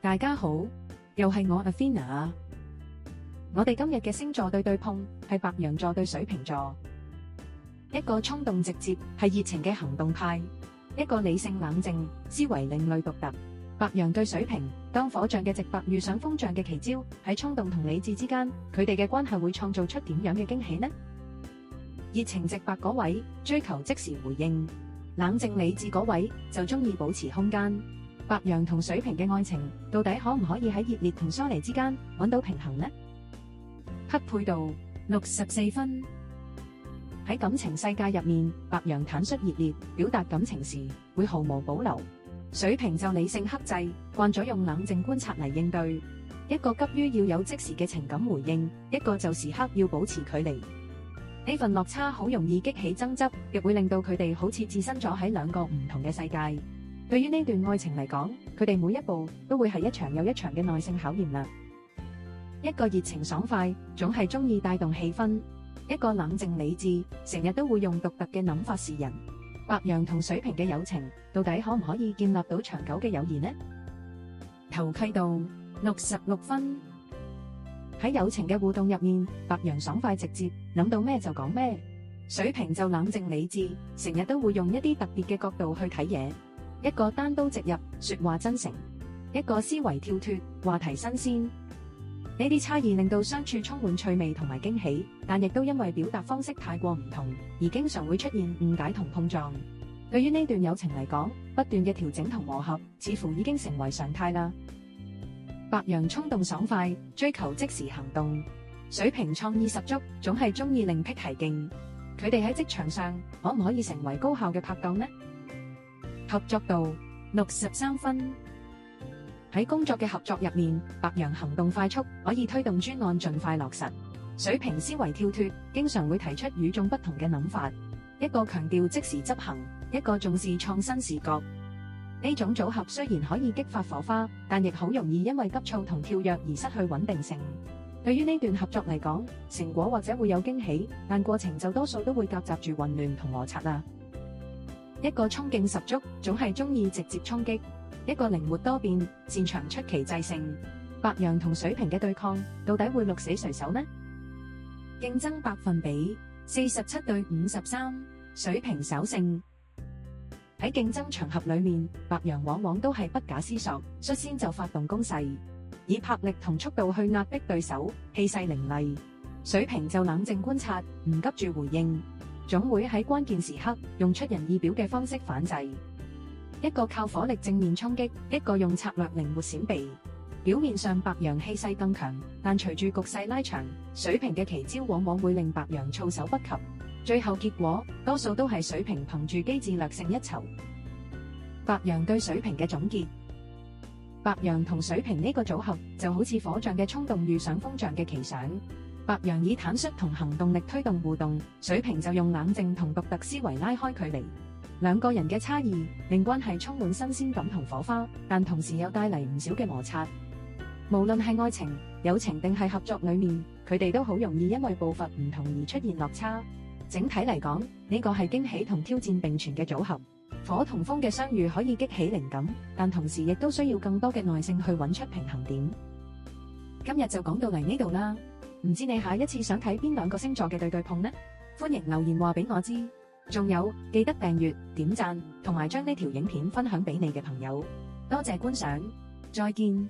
大家好，又係我 Athena 啊。我哋今日嘅星座對碰係白羊座對水瓶座，一個衝動直接係熱情嘅行動派，一個理性冷靜思維另類獨特。白羊對水瓶，當火象嘅直白遇上風象嘅奇招，喺衝動同理智之間，佢哋嘅關係會創造出點樣嘅驚喜呢？熱情直白嗰位追求即時回應，冷靜理智嗰位就中意保持空間。白羊同水瓶嘅愛情到底可唔可以喺熱烈同疏離之間揾到平衡呢？匹配度64分。喺感情世界入面，白羊坦率熱烈，表達感情時會毫無保留；水瓶就理性克制，慣咗用冷靜觀察嚟應對。一個急於要有即時嘅情感回應，一個就時刻要保持距離。呢份落差好容易激起爭執，亦會令到佢哋好似置身咗喺兩個唔同嘅世界。對於呢段愛情嚟講，佢哋每一步都會係一場又一場嘅耐性考驗啦。一個熱情爽快，總係中意帶動氣氛；一個冷靜理智，成日都會用獨特嘅諗法示人。白羊同水瓶嘅友情，到底可唔可以建立到長久嘅友誼呢？投契度66分。喺友情嘅互動入面，白羊爽快直接，諗到咩就講咩；水瓶就冷靜理智，成日都會用一啲特別嘅角度去睇嘢。一個單刀直入，說話真誠；一個思維跳脫，話題新鮮。呢啲差異令到相處充滿趣味同埋驚喜，但亦都因為表達方式太過唔同，而經常會出現誤解同碰撞。對於呢段友情嚟講，不斷嘅調整同磨合，似乎已經成為常態啦。白羊衝動爽快，追求即時行動；水瓶創意十足，總係中意另闢蹊徑。佢哋喺職場上可唔可以成為高效嘅拍檔呢？合作度63分。喺工作嘅合作入面，白羊行動快速，可以推動專案盡快落實；水瓶思維跳脫，經常會提出與眾不同嘅諗法。一個強調即時執行，一個重視創新視覺。呢種組合雖然可以激發火花，但亦好容易因為急躁同跳躍而失去穩定性。對於呢段合作嚟講，成果或者會有驚喜，但過程就多數都會夾雜住混亂同摩擦啦。一個衝勁十足，總係中意直接衝擊；一個靈活多變，擅長出奇制勝。白羊同水瓶嘅對抗，到底會鹿死誰手呢？競爭百分比47對53，水瓶稍勝。喺競爭場合裏面，白羊往往都係不假思索，率先就發動攻勢，以魄力同速度去壓迫對手，氣勢凌厲。水瓶就冷靜觀察，唔急住回應，總會喺關鍵時刻用出人意表嘅方式反制。一個靠火力正面衝擊，一個用策略靈活閃避。表面上白羊氣勢更強，但隨住局勢拉長，水瓶嘅奇招往往會令白羊措手不及。最後結果多數都係水瓶憑住機智略勝一籌。白羊對水瓶嘅總結：白羊同水瓶呢個組合就好似火象嘅衝動遇上風象嘅奇想。白羊以坦率同行動力推動互動，水瓶就用冷靜同獨特思維拉開距離。兩個人嘅差異令關係充滿新鮮感同火花，但同時又帶嚟唔少嘅摩擦。無論係愛情、友情定係合作裏面，佢哋都好容易因為步伐唔同而出現落差。整體嚟講，呢個係驚喜同挑戰並存嘅組合。火同風嘅相遇可以激起靈感，但同時亦都需要更多嘅耐性去揾出平衡點。今日就講到嚟呢度啦，唔知你下一次想睇邊兩個星座嘅對碰呢？歡迎留言話俾我知。仲有，記得訂閱、點讚同埋將呢條影片分享俾你嘅朋友。多謝觀賞，再見。